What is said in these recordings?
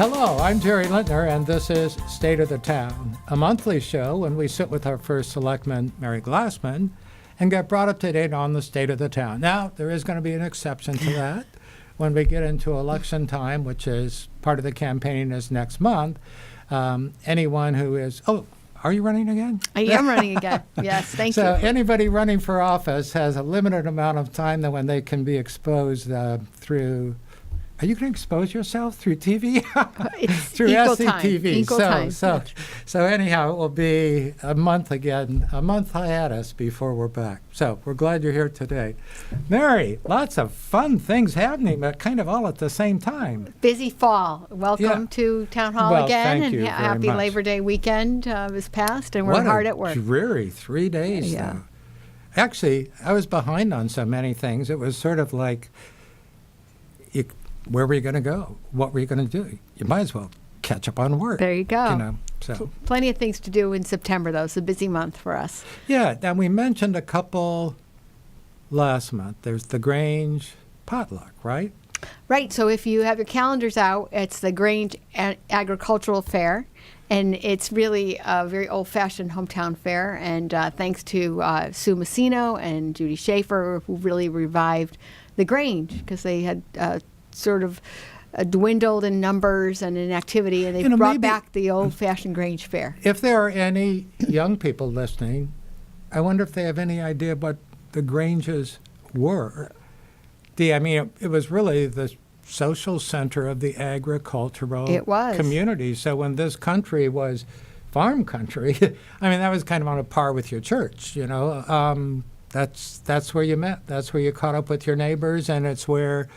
Hello, I'm Jerry Lintner, and this is State of the Town, a monthly show when we sit with our First Selectman Mary Glassman and get brought up to date on the state of the town. Now, there is going to be an exception to that. When we get into election time, which is part of the campaign is next month, anyone who is, are you running again? I am running again. Yes, thank you. So anybody running for office has a limited amount of time that when they can be exposed through. Are you going to expose yourself through TV? Through equal SCTV. Time. Equal time. So anyhow, it will be a month again, a month hiatus before we're back. So we're glad you're here today. Mary, lots of fun things happening, but kind of all at the same time. Busy fall. Welcome to Town Hall Well, again. thank you And very happy much. Labor Day weekend is past, and we're hard at work. What a dreary 3 days, Yeah. though. Actually, I was behind on so many things. It was sort of like, where were you going to go? What were you going to do? You might as well catch up on work. There you go. You know, so. Plenty of things to do in September, though. It's a busy month for us. Yeah, and we mentioned a couple last month. There's the Grange potluck, right? Right. So if you have your calendars out, it's the Grange Agricultural Fair. And it's really a very old-fashioned hometown fair. And thanks to Sue Massino and Judy Schaefer, who really revived the Grange because they had sort of dwindled in numbers and in activity, and they brought back the old-fashioned Grange Fair. If there are any young people listening, I wonder if they have any idea what the Granges were. It was really the social center of the agricultural community. So when this country was farm country, that was kind of on a par with your church, you know. That's where you met. That's where you caught up with your neighbors, and it's where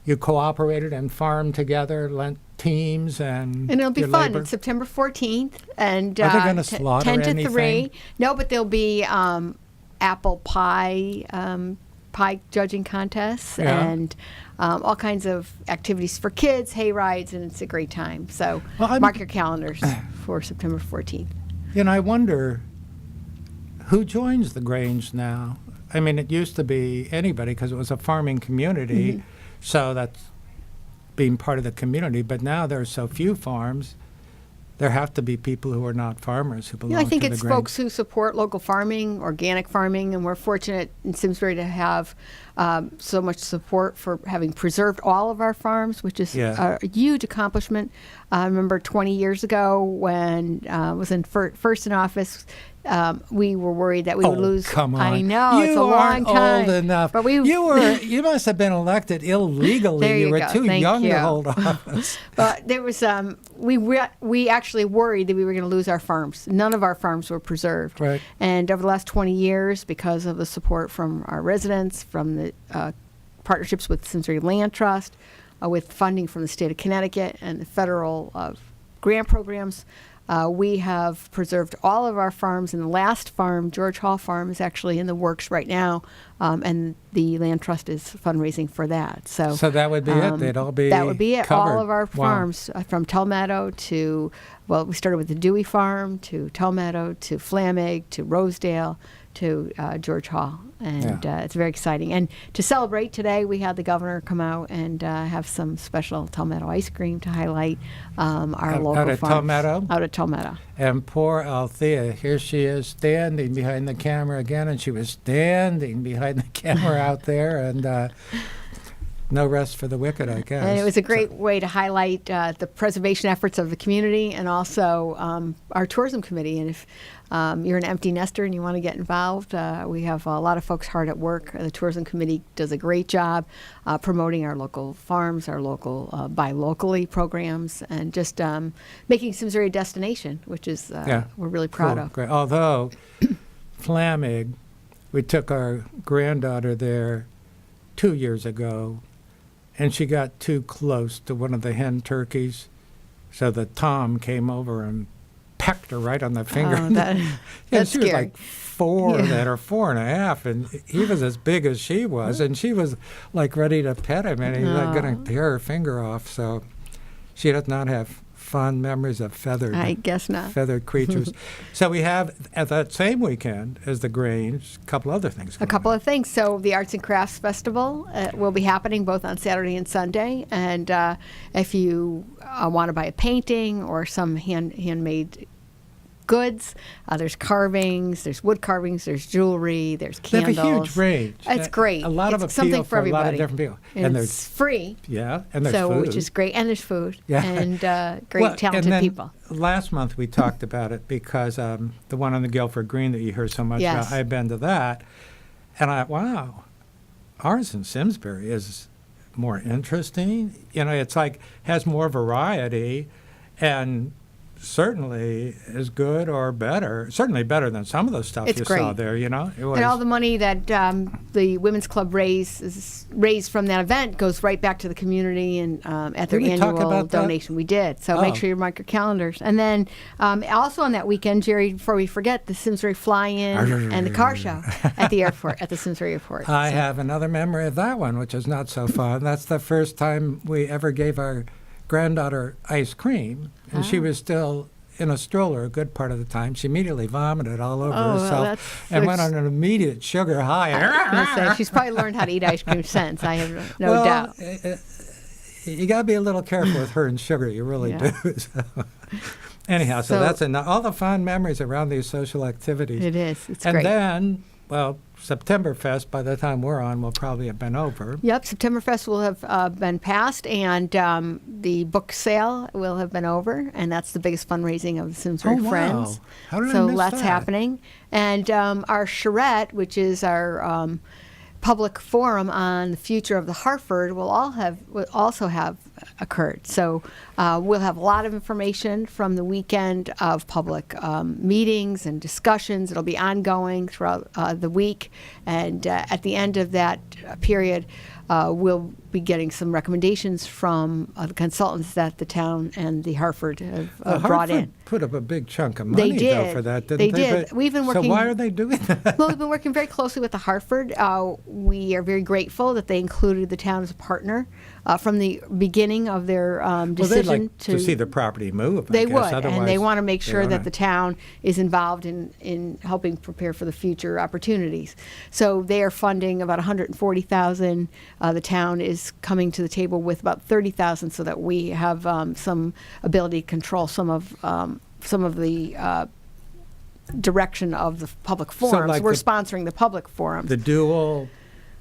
you cooperated and farmed together, lent teams, and it'll be fun. labor. It's September 14th, and are they going to slaughter 10 to anything? 3. No, but there'll be apple pie judging contests and all kinds of activities for kids, hay rides, and it's a great time. So mark your calendars for September 14th. I wonder who joins the Grange now. It used to be anybody because it was a farming community. Mm-hmm. So that's being part of the community. But now there are so few farms, there have to be people who are not farmers who belong to the Grange. I think it's folks who support local farming, organic farming, and we're fortunate in Simsbury to have so much support for having preserved all of our farms, which is a huge accomplishment. I remember 20 years ago when I was first in office, we were worried that we would lose. Come on. I know, it's a long time. Old enough. But you must have been elected illegally. There you were go. too Thank young you. to hold office. But there was we actually worried that we were going to lose our farms. None of our farms were preserved. Right. And over the last 20 years, because of the support from our residents, from the partnerships with Simsbury Land Trust, with funding from the state of Connecticut and the federal grant programs, we have preserved all of our farms, and the last farm, George Hall Farm, is actually in the works right now, and the Land Trust is fundraising for that. So that would be it. They'd all be That would be it. Covered. All of our farms, from Telmeadow to, we started with the Dewey Farm, to Telmeadow, to Flamig, to Rosedale, to George Hall. And it's very exciting. And to celebrate today, we had the governor come out and have some special Telmeadow ice cream to highlight our local out of farms. Telmeadow? Out of Telmeadow. And poor Althea, here she is standing behind the camera again, and she was standing behind the camera out there, and no rest for the wicked, I guess. And it was a great way to highlight the preservation efforts of the community and also our tourism committee. And if you're an empty nester and you want to get involved, we have a lot of folks hard at work. The tourism committee does a great job promoting our local farms, our local buy locally programs, and just making Simsbury a destination, which is we're really proud of. Great. Although Flamig, we took our granddaughter there 2 years ago, and she got too close to one of the hen turkeys, so the Tom came over and pecked her right on the finger. Oh, that's she scary. was like 4 then, or 4.5, and he was as big as she was, and she was like ready to pet him, and he was like going to tear her finger off. So she does not have fond memories of I guess not. feathered creatures. So we have, at that same weekend as the Grange, a couple other things A going couple on. of things. So the Arts and Crafts Festival will be happening both on Saturday and Sunday. And if you want to buy a painting or some handmade goods, there's carvings, there's wood carvings, there's jewelry, there's They candles. have a huge range. It's great. A lot of It's appeal something for a lot of everybody. different people. And there's it's free. Yeah, and there's So, food. which is great. And there's food. Yeah. And great, Well, talented and then people. Last month we talked about it because the one on the Guilford Green that you hear so much Yes. about, I've been to that. And wow, ours in Simsbury is more interesting. It's like has more variety and certainly is good or better, certainly better than some of the stuff It's you saw great. there, It was, And all the money that the Women's Club raised from that event goes right back to the community and at their Did we talk annual about that? donation. We did. So Oh. make sure you mark your calendars. And then also on that weekend, Jerry, before we forget, the Simsbury Fly-In and the car show at the airport, at the Simsbury Airport. I have another memory of that one, which is not so fun. That's the first time we ever gave our granddaughter ice cream, and she was still in a stroller a good part of the time. She immediately vomited all over Oh, herself that's- and went on an immediate sugar high. I was gonna say, she's probably learned how to eat ice cream since, I have no well, doubt. You got to be a little careful with her and sugar. You really Yeah. do. So. Anyhow, so that's enough. All the fond memories around these social activities. It is. It's and great. then, well, Septemberfest, by the time we're on, will probably have been over. Yep, Septemberfest will have been passed, and the book sale will have been over, and that's the biggest fundraising of the Simsbury Oh, wow. Friends. How did I so miss that's that? happening. And our charrette, which is our public forum on the future of the Hartford, will also have occurred. So we'll have a lot of information from the weekend of public meetings and discussions. It'll be ongoing throughout the week, and at the end of that period, we'll be getting some recommendations from the consultants that the town and the Hartford have brought Hartford in. put up a big chunk of money, though, did. for that, didn't They they? did. But- We've been So working- why are they doing that? Well, we've been working very closely with the Hartford. We are very grateful that they included the town as a partner from the beginning of their Well, they'd decision like to see the property move, I They guess. would, and Otherwise, they want to make sure that wanna- the town is involved in helping prepare for the future opportunities. So they are funding about $140,000. The town is coming to the table with about $30,000, so that we have some ability to control some of the direction of the public forums. like We're the- sponsoring the public forums. the dual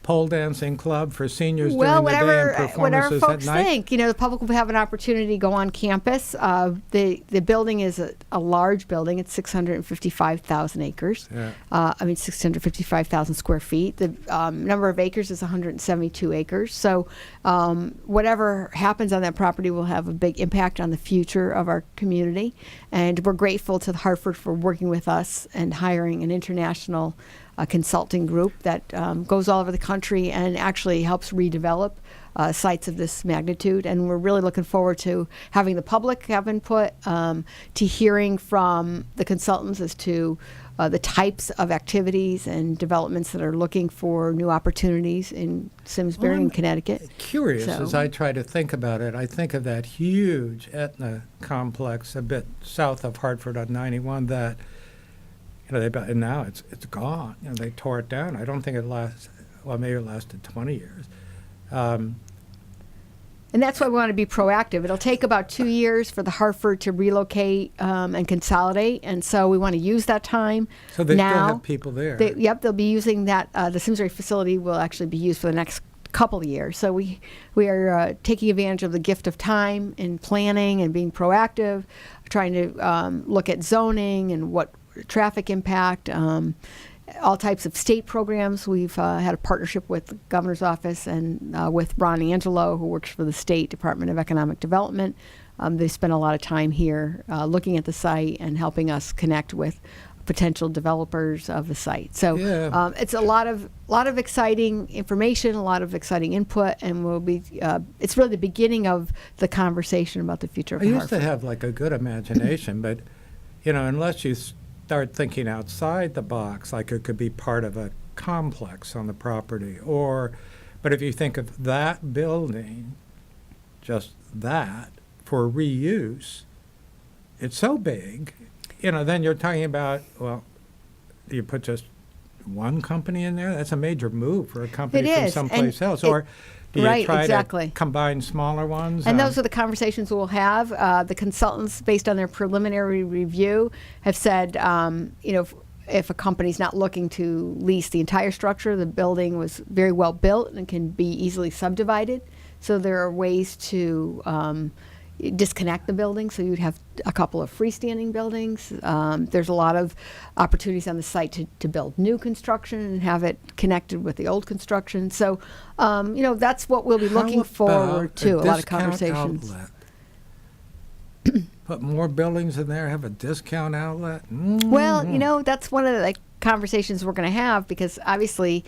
pole dancing club for seniors Well, during the day and whatever performances folks at night? think. The public will have an opportunity to go on campus. The building is a large building. It's 655,000 acres. Yeah. 655,000 square feet. The number of acres is 172 acres. So whatever happens on that property will have a big impact on the future of our community. And we're grateful to the Hartford for working with us and hiring an international consulting group that goes all over the country and actually helps redevelop sites of this magnitude. And we're really looking forward to having the public have input, to hearing from the consultants as to the types of activities and developments that are looking for new opportunities in Simsbury Well, and Connecticut. Curious, So- as I try to think about it, I think of that huge Etna complex a bit south of Hartford on 91 that, and now it's gone. They tore it down. I don't think it lasts, well, maybe it lasted 20 years. And that's why we want to be proactive. It'll take about 2 years for the Hartford to relocate and consolidate, and so we want to use that time So they now. still have people there. They'll be using that. The Simsbury facility will actually be used for the next couple of years. So we are taking advantage of the gift of time in planning and being proactive, trying to look at zoning and what traffic impact. All types of state programs. We've had a partnership with the governor's office and with Ron Angelo, who works for the State Department of Economic Development. They spent a lot of time here looking at the site and helping us connect with potential developers of the site. So Yeah. it's a lot of exciting information, a lot of exciting input, and it's really the beginning of the conversation about the future of I used Hartford. to have like a good imagination, but, unless you start thinking outside the box, like it could be part of a complex on the property, but if you think of that building, just that, for reuse, it's so big, then you're talking about, well, you put just one company in there? That's a major move for a company It from is, someplace and else. Or do you right, try exactly. to combine smaller ones? And those are the conversations we'll have. The consultants, based on their preliminary review, have said, if a company's not looking to lease the entire structure, the building was very well built and can be easily subdivided. So there are ways to disconnect the building. So you'd have a couple of freestanding buildings. There's a lot of opportunities on the site to build new construction and have it connected with the old construction. So, that's what we'll be looking forward to, a lot of conversations. Outlet? Put more buildings in there, have a discount outlet? Well, that's one of the conversations we're going to have, because obviously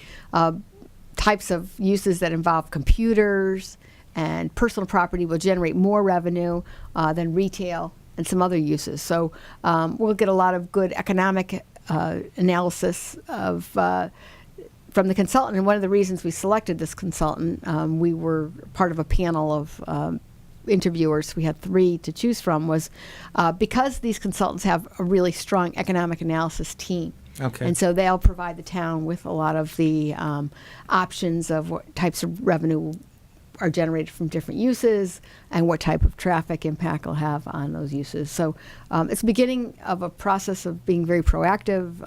types of uses that involve computers and personal property will generate more revenue than retail and some other uses. So we'll get a lot of good economic analysis from the consultant. And one of the reasons we selected this consultant, we were part of a panel of interviewers. We had 3 to choose from, was because these consultants have a really strong economic analysis team. Okay. And so they'll provide the town with a lot of the options of what types of revenue are generated from different uses and what type of traffic impact will have on those uses. So it's the beginning of a process of being very proactive.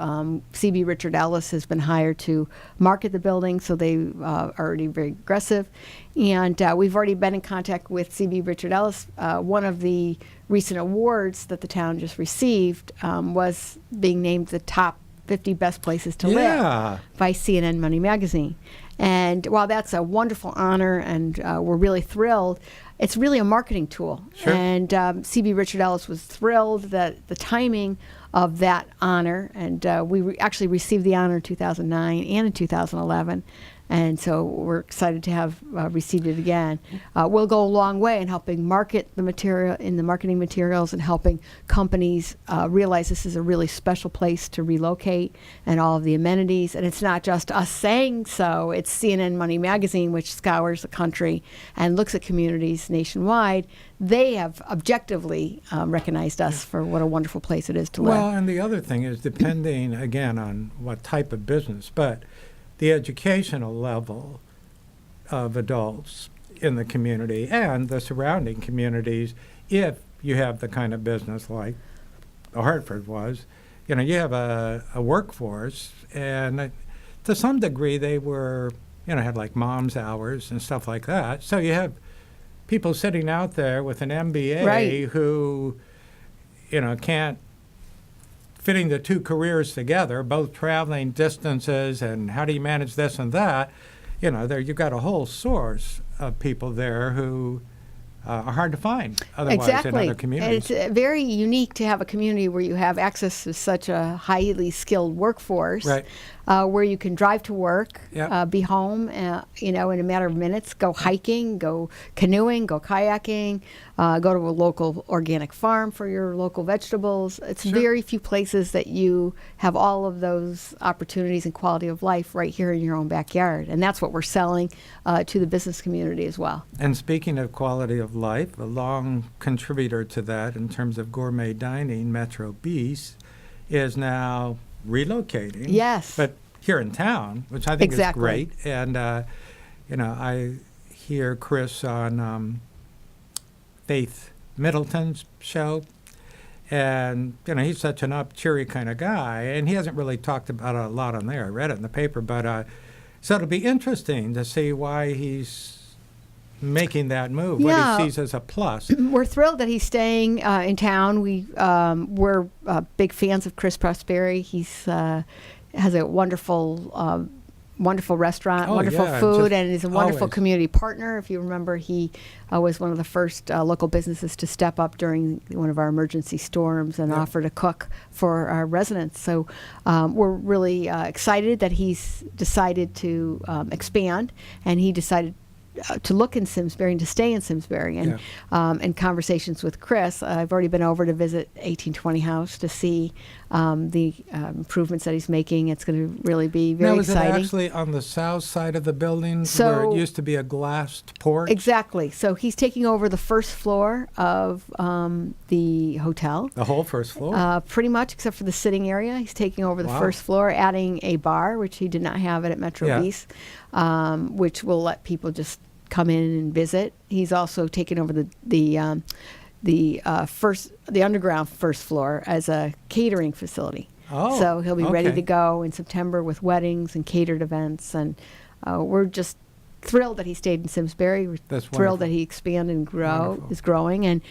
CB Richard Ellis has been hired to market the building, so they are already very aggressive. And we've already been in contact with CB Richard Ellis. One of the recent awards that the town just received was being named the top 50 best places to live by CNN Money Magazine. And while that's a wonderful honor and we're really thrilled, it's really a marketing tool. Sure. And CB Richard Ellis was thrilled that the timing of that honor, and we actually received the honor in 2009 and in 2011. And so we're excited to have received it again. We'll go a long way in helping market the material in the marketing materials and helping companies realize this is a really special place to relocate and all of the amenities. And it's not just us saying so. It's CNN Money Magazine, which scours the country and looks at communities nationwide. They have objectively recognized us for what a wonderful place it is to live. Well, and the other thing is, depending, again, on what type of business, but the educational level of adults in the community and the surrounding communities, if you have the kind of business like Hartford was, you have a workforce, and to some degree they were, had like mom's hours and stuff like that. So you have people sitting out there with an MBA Right. who, can't fitting the 2 careers together, both traveling distances and how do you manage this and that, there you've got a whole source of people there who are hard to find otherwise in other communities. And it's very unique to have a community where you have access to such a highly skilled workforce, Right. Where you can drive to work, Yep. be home, in a matter of minutes, go hiking, go canoeing, go kayaking, go to a local organic farm for your local vegetables. It's Sure. very few places that you have all of those opportunities and quality of life right here in your own backyard. And that's what we're selling to the business community as well. And speaking of quality of life, a long contributor to that in terms of gourmet dining, Metro Beast, is now relocating. Yes. But here in town, which I think Exactly. is great. And, I hear Chris on Faith Middleton's show. And, he's such an cheery kind of guy. And he hasn't really talked about it a lot on there. I read it in the paper. But so it'll be interesting to see why he's making that move, Yeah. what he sees as a plus. We're thrilled that he's staying in town. We're big fans of Chris Prosperi. He's has a wonderful restaurant, Oh, wonderful yeah, food, just and is a wonderful always. community partner. If you remember, he was one of the first local businesses to step up during one of our emergency storms and Yeah. offer to cook for our residents. So we're really excited that he's decided to expand, and he decided to look in Simsbury and to stay in Simsbury. And and conversations with Chris, I've already been over to visit 1820 House to see the improvements that he's making. It's going to really be very exciting. Now, is it actually on the south side of the building where So- it used to be a glassed porch? Exactly. So he's taking over the first floor of the hotel. The whole first floor? Pretty much, except for the sitting area. He's taking over the Wow. first floor, adding a bar, which he did not have it at Metro Yeah. East, which will let people just come in and visit. He's also taken over the underground first floor as a catering facility. Oh, So he'll be ready okay. to go in September with weddings and catered events, and we're just thrilled that he stayed in Simsbury. We're That's thrilled that wonderful. he expanded and Wonderful. is growing, and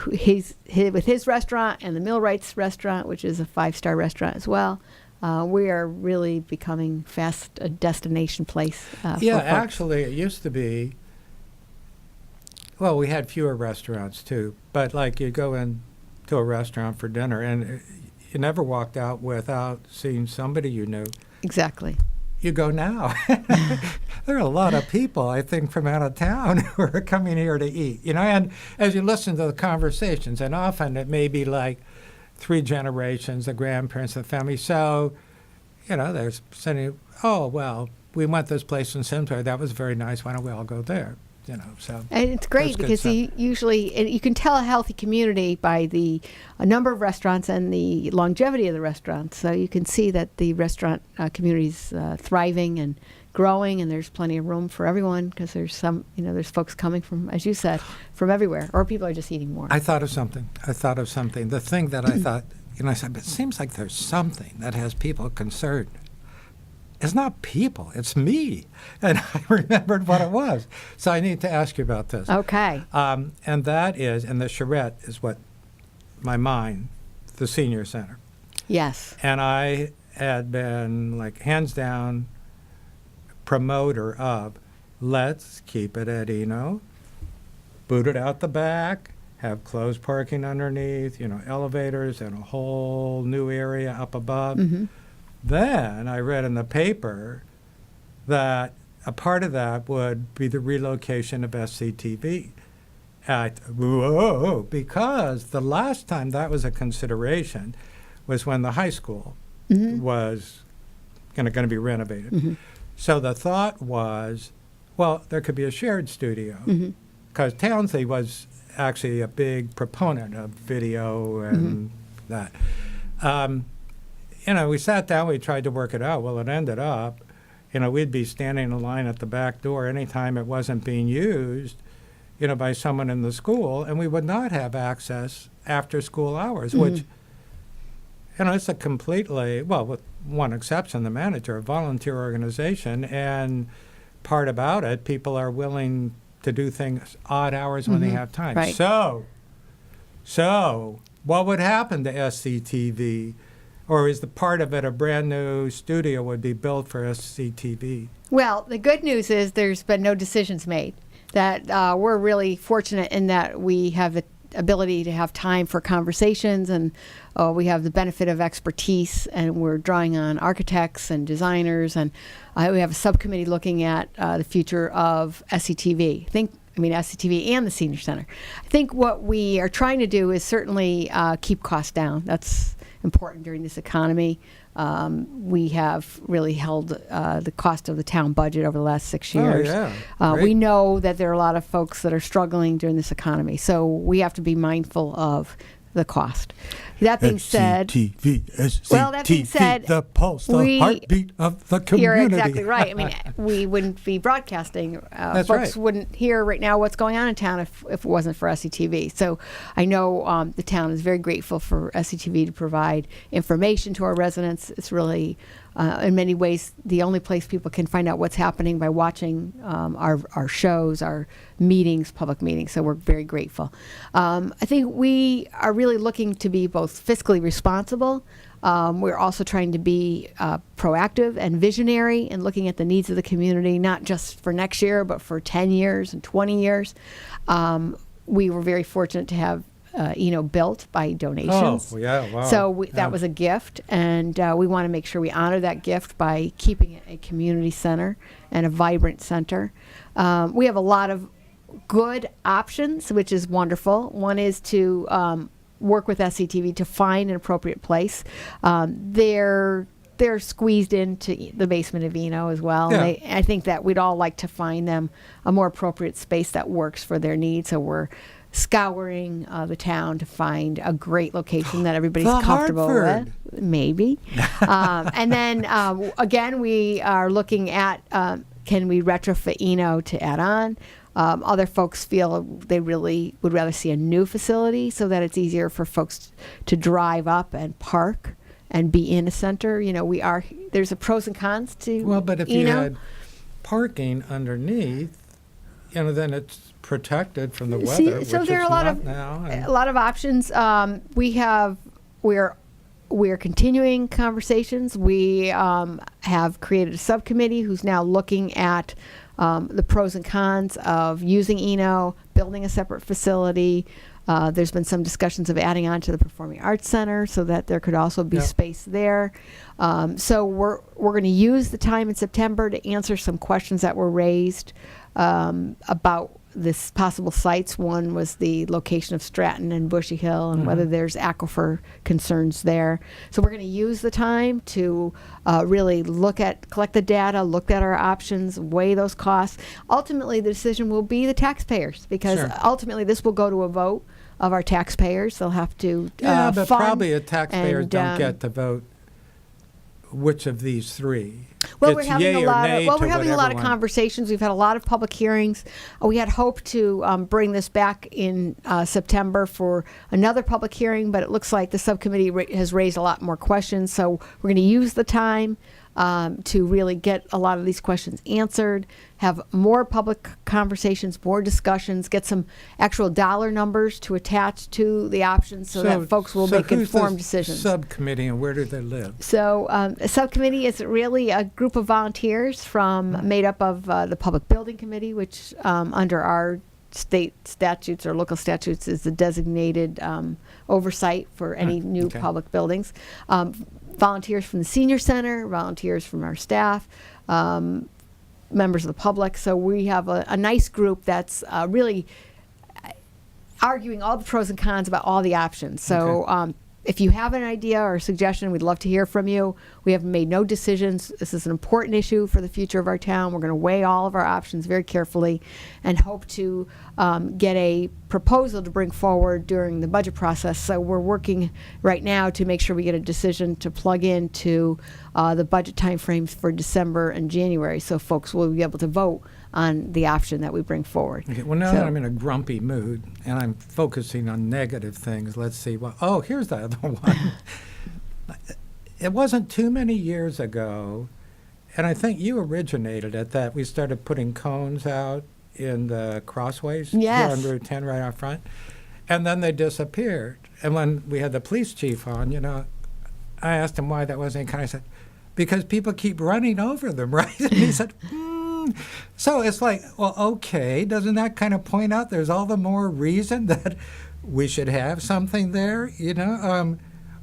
with his restaurant and the Millwrights restaurant, which is a 5-star restaurant as well. We are really becoming fast a destination place. For Yeah, folks. actually, it used to be. Well, we had fewer restaurants too, but like you go in to a restaurant for dinner, and you never walked out without seeing somebody you knew. Exactly. You go now. There are a lot of people, I think, from out of town who are coming here to eat. And as you listen to the conversations, and often it may be like 3 generations, the grandparents, the family. So, there's saying, oh, well, we went this place in Simsbury. That was very nice. Why don't we all go there? So. And it's great That's good because stuff. you can tell a healthy community by the number of restaurants and the longevity of the restaurants. So you can see that the restaurant community's thriving and growing, and there's plenty of room for everyone because there's there's folks coming from, as you said, from everywhere, or people are just eating more. I thought of something. The thing that I thought, I said, but it seems like there's something that has people concerned. It's not people, it's me. And I remembered what it was. So I need to ask you about this. Okay. And that is, and the charrette is what the senior center. Yes. And I had been, like, hands down promoter of, let's keep it at boot it out the back, have closed parking underneath, elevators and a whole new area up above. Mm-hmm. Then I read in the paper that a part of that would be the relocation of SCTV. Because the last time that was a consideration was when the high school was going to be renovated. Mm-hmm. So the thought was, well, there could be a shared studio. Because Townsley was actually a big proponent of video and that. We sat down, we tried to work it out. Well, it ended up, we'd be standing in line at the back door anytime it wasn't being used, by someone in the school, and we would not have access after school hours, which, it's a completely, well, with one exception, the manager, a volunteer organization, and part about it, people are willing to do things odd hours when they have time. Right. So what would happen to SCTV? Or is the part of it a brand new studio would be built for SCTV? Well, the good news is there's been no decisions made. That we're really fortunate in that we have the ability to have time for conversations, and we have the benefit of expertise, and we're drawing on architects and designers, and we have a subcommittee looking at the future of SCTV. SCTV and the senior center. I think what we are trying to do is certainly keep costs down. That's important during this economy. We have really held the cost of the town budget over the last 6 years. Oh, yeah. We know that there are a lot of folks that are struggling during this economy, so we have to be mindful of the cost. That being said, SCTV, the pulse, the heartbeat of the community. You're exactly right. We wouldn't be broadcasting. That's folks right. wouldn't hear right now what's going on in town if it wasn't for SCTV. So I know the town is very grateful for SCTV to provide information to our residents. It's really, in many ways, the only place people can find out what's happening by watching our shows, our meetings, public meetings. So we're very grateful. I think we are really looking to be both fiscally responsible. We're also trying to be proactive and visionary in looking at the needs of the community, not just for next year, but for 10 years and 20 years. We were very fortunate to have built by donations. Oh, yeah, wow. So Yeah. that was a gift, and we want to make sure we honor that gift by keeping it a community center and a vibrant center. We have a lot of good options, which is wonderful. One is to work with SCTV to find an appropriate place. They're squeezed into the basement of Eno as well. Yeah. I think that we'd all like to find them a more appropriate space that works for their needs. So we're scouring the town to find a great location that everybody's The comfortable Hartford. with. Maybe. And then again, we are looking at can we retrofit Eno to add on. Other folks feel they really would rather see a new facility so that it's easier for folks to drive up and park and be in a center. There's a pros and cons to Well, but if you Eno. had parking underneath, then it's protected from the See, weather, so which there are it's a lot not of now. a lot of options. We're continuing conversations. We have created a subcommittee who's now looking at the pros and cons of using Eno, building a separate facility. There's been some discussions of adding on to the Performing Arts Center so that there could also be Yeah. space there. So we're going to use the time in September to answer some questions that were raised about this possible sites. One was the location of Stratton and Bushy Hill and whether there's aquifer concerns there. So we're going to use the time to really collect the data, look at our options, weigh those costs. Ultimately, the decision will be the taxpayers, because Sure. ultimately this will go to a vote of our taxpayers. They'll have to Yeah, but fund probably the taxpayers and, don't get to vote which of these three. Well, It's we're having yay a or lot nay of to a lot whatever of one. conversations. We've had a lot of public hearings. We had hoped to bring this back in September for another public hearing, but it looks like the subcommittee has raised a lot more questions. So we're going to use the time to really get a lot of these questions answered, have more public conversations, more discussions, get some actual dollar numbers to attach to the options so that folks will make who's informed the decisions. subcommittee, and where do they live? So a subcommittee is really a group of volunteers made up of the Public Building Committee, which under our state statutes or local statutes is the designated oversight for any new okay. public buildings. Volunteers from the Senior Center, volunteers from our staff, members of the public. So we have a nice group that's really arguing all the pros and cons about all the options. So Okay. if you have an idea or a suggestion, we'd love to hear from you. We have made no decisions. This is an important issue for the future of our town. We're going to weigh all of our options very carefully and hope to get a proposal to bring forward during the budget process. So we're working right now to make sure we get a decision to plug into the budget timeframes for December and January, so folks will be able to vote on the option that we bring forward. Okay, well, now So- that I'm in a grumpy mood and I'm focusing on negative things, let's see. Here's the other one. It wasn't too many years ago, and I think you originated it, that we started putting cones out in the crossways Yes. here on Route 10 right out front, and then they disappeared. And when we had the police chief on, I asked him why that wasn't any kind. I said, because people keep running over them, right? And he said, So it's like, well, okay, doesn't that kind of point out there's all the more reason that we should have something there,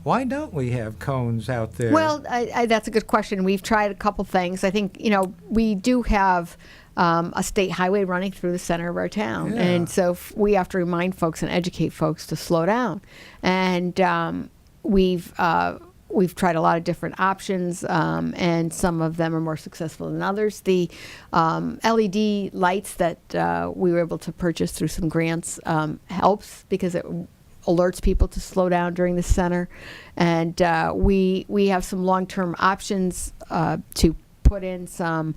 Why don't we have cones out there? Well, that's a good question. We've tried a couple things. I think, we do have a state highway running through the center of our town. Yeah. And so we have to remind folks and educate folks to slow down. And we've tried a lot of different options, and some of them are more successful than others. The LED lights that we were able to purchase through some grants helps, because it alerts people to slow down during the center. And we have some long-term options to put in some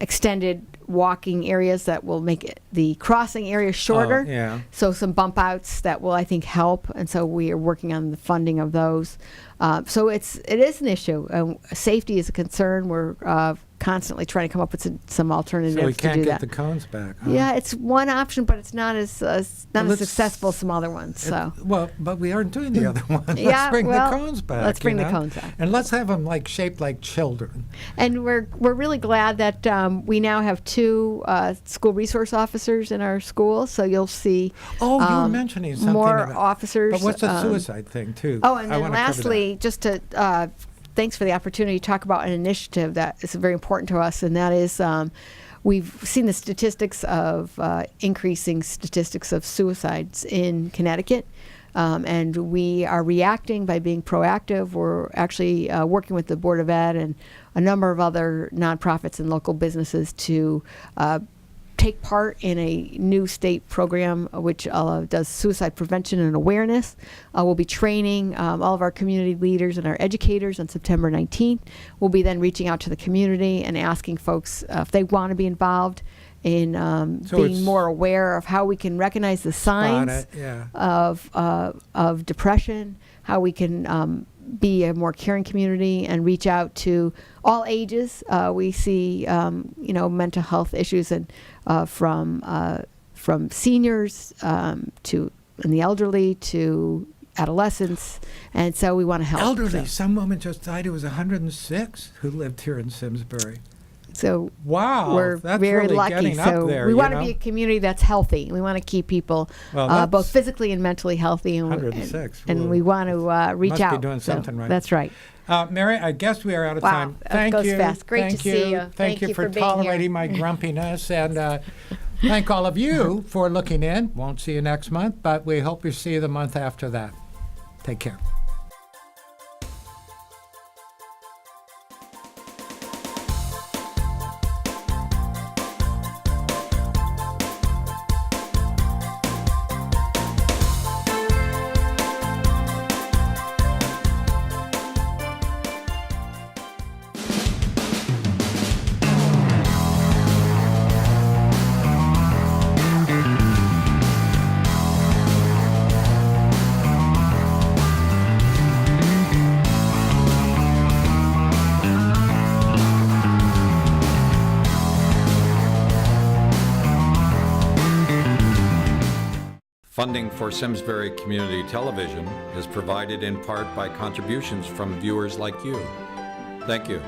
extended walking areas that will make the crossing area shorter. yeah. So some bump outs that will, I think, help. And so we are working on the funding of those. So it is an issue. Safety is a concern. We're constantly trying to come up with some alternatives So we to can't do get that. the cones back. Huh? Yeah, it's one option, but it's not as Well, let's- successful as some other ones. So Well, but we aren't doing the other one. Let's Yeah, bring well, the cones back. let's bring you the know? cones back. And let's have them like shaped like children. And we're really glad that we now have 2 school resource officers in our schools. So you'll see Oh, you were mentioning something more about officers. But what's the suicide thing too? Oh, and I then wanna cover that. lastly, just to thanks for the opportunity to talk about an initiative that is very important to us, and that is we've seen the statistics of increasing statistics of suicides in Connecticut. And we are reacting by being proactive. We're actually working with the Board of Ed and a number of other nonprofits and local businesses to take part in a new state program which does suicide prevention and awareness. We'll be training all of our community leaders and our educators on September 19th. We'll be then reaching out to the community and asking folks if they want to be involved in So being it's- more aware of how we can recognize the signs it, yeah. of depression, how we can be a more caring community and reach out to all ages. We see, mental health issues and from seniors to and the elderly to adolescents, and so we want to help. Elderly. Some woman just died who was 106 who lived here in Simsbury. So Wow, we're that's very really lucky. getting So up there. we you want to know? be a community that's healthy. We want to keep people Well, both that's- physically and mentally healthy, and 106. and Whoa. we want to reach Must out. be doing So something right. That's right. Mary, I guess we are out of Wow, time. that Thank goes you. fast. Great Thank to see you. Thank Thank you you for for being here. tolerating my grumpiness, and thank all of you for looking in. Won't see you next month, but we hope we see you the month after that. Take care. Funding for Simsbury Community Television is provided in part by contributions from viewers like you. Thank you.